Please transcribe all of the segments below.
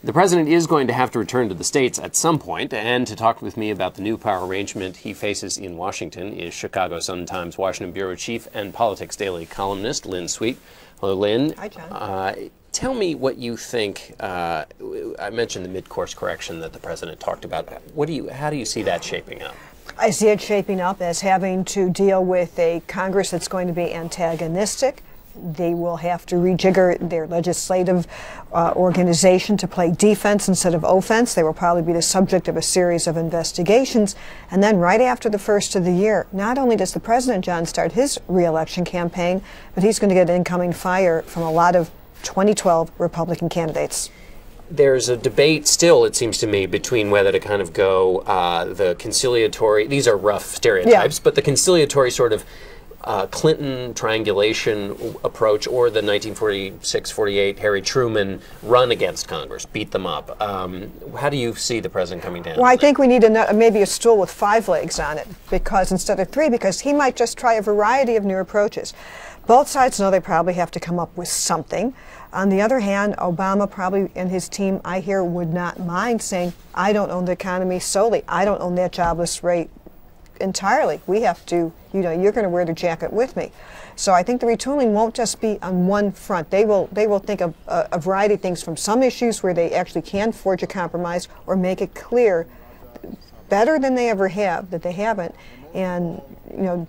The president is going to have to return to the States at some point, and to talk with me about the new power arrangement he faces in Washington is Chicago Sun-Times Washington Bureau Chief and Politics Daily columnist Lynn Sweet. Hello, Lynn. Hi, John. Tell me what you think. I mentioned the mid-course correction that the president talked about. How do you see that shaping up? I see it shaping up as having to deal with a Congress that's going to be antagonistic. They will have to rejigger their legislative organization to play defense instead of offense. They will probably be the subject of a series of investigations. And then right after the first of the year, not only does the president, John, start his re-election campaign, but he's going to get incoming fire from a lot of 2012 Republican candidates. There's a debate still, it seems to me, between whether to kind of go the conciliatory, these are rough stereotypes, but the conciliatory sort of Clinton triangulation approach or the 1946-48 Harry Truman run against Congress, beat them up. How do you see the president coming down? Well, I think we need maybe a stool with 5 legs on it instead of 3, because he might just try a variety of new approaches. Both sides know they probably have to come up with something. On the other hand, Obama probably and his team, I hear, would not mind saying, I don't own the economy solely. I don't own that jobless rate entirely. We have to, you're going to wear the jacket with me. So I think the retooling won't just be on one front. They will think of a variety of things, from some issues where they actually can forge a compromise or make it clear better than they ever have that they haven't, and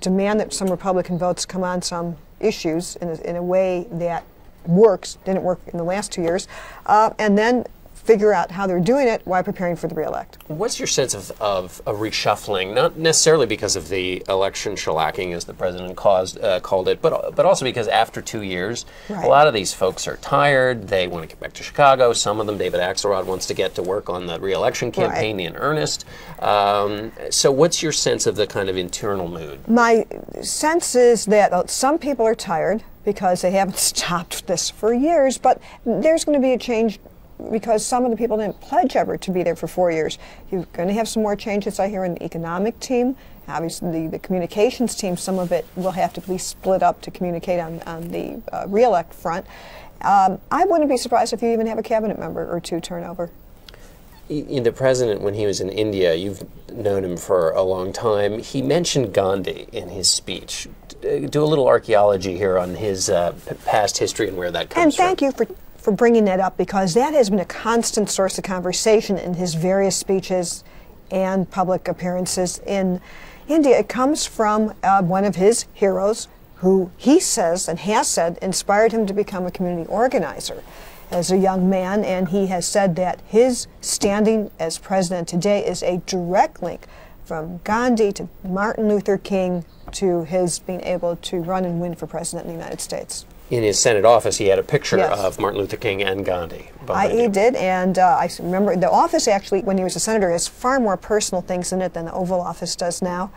demand that some Republican votes come on some issues in a way that didn't work in the last 2 years, and then figure out how they're doing it while preparing for the re-elect. What's your sense of a reshuffling, not necessarily because of the election shellacking, as the president called it, but also because after 2 years, right, a lot of these folks are tired. They want to get back to Chicago. Some of them, David Axelrod, wants to get to work on the re-election campaign, right, in earnest. So what's your sense of the kind of internal mood? My sense is that some people are tired because they haven't stopped this for years, but there's going to be a change because some of the people didn't pledge ever to be there for 4 years. You're going to have some more changes, I hear, in the economic team. Obviously, the communications team, some of it will have to be split up to communicate on the re-elect front. I wouldn't be surprised if you even have a cabinet member or 2 turnover. The president, when he was in India, you've known him for a long time, he mentioned Gandhi in his speech. Do a little archaeology here on his past history and where that comes from. And thank you for bringing that up, because that has been a constant source of conversation in his various speeches and public appearances in India. It comes from one of his heroes who he says and has said inspired him to become a community organizer as a young man, and he has said that his standing as president today is a direct link from Gandhi to Martin Luther King to his being able to run and win for president in the United States. In his Senate office, he had a picture, yes, of Martin Luther King and Gandhi. He did, and I remember the office actually, when he was a senator, has far more personal things in it than the Oval Office does now,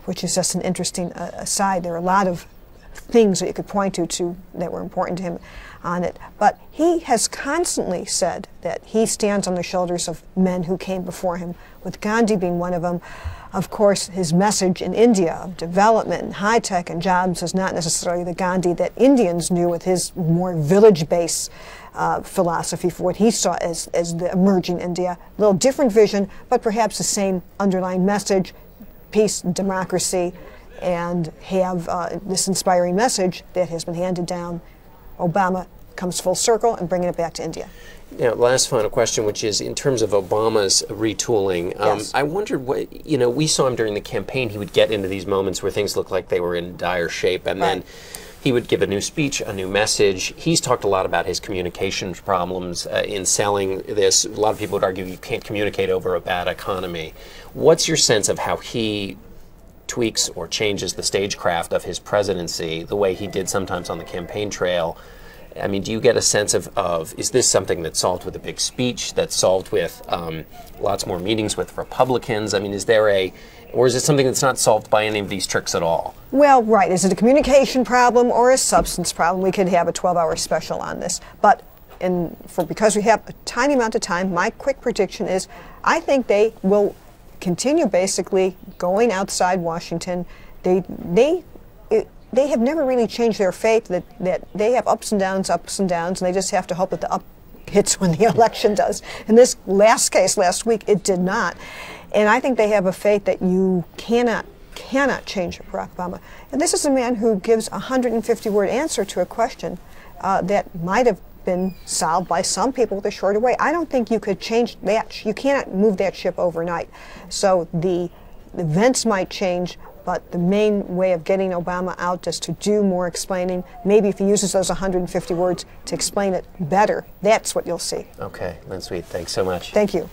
which is just an interesting aside. There are a lot of things that you could point to that were important to him on it. But he has constantly said that he stands on the shoulders of men who came before him, with Gandhi being one of them. Of course, his message in India of development and high-tech and jobs is not necessarily the Gandhi that Indians knew, with his more village-based philosophy for what he saw as the emerging India. A little different vision, but perhaps the same underlying message: peace, democracy, and have this inspiring message that has been handed down. Obama comes full circle and bringing it back to India. Now, last final question, which is in terms of Obama's retooling. Yes. I wondered what, we saw him during the campaign. He would get into these moments where things looked like they were in dire shape, and then he would give a new speech, a new message. He's talked a lot about his communications problems in selling this. A lot of people would argue you can't communicate over a bad economy. What's your sense of how he tweaks or changes the stagecraft of his presidency, the way he did sometimes on the campaign trail? I mean, do you get a sense of is this something that's solved with a big speech, that's solved with lots more meetings with Republicans? I mean, or is it something that's not solved by any of these tricks at all? Well, right. Is it a communication problem or a substance problem? We could have a 12-hour special on this. But because we have a tiny amount of time, my quick prediction is I think they will continue basically going outside Washington. They have never really changed their faith that they have ups and downs, and they just have to hope that the up hits when the election does. In this last case last week, it did not. And I think they have a faith that you cannot change Barack Obama. And this is a man who gives a 150-word answer to a question that might have been solved by some people with a shorter way. I don't think you could change that. You cannot move that ship overnight. So the events might change, but the main way of getting Obama out is to do more explaining. Maybe if he uses those 150 words to explain it better, that's what you'll see. Okay, Lynn Sweet, thanks so much. Thank you.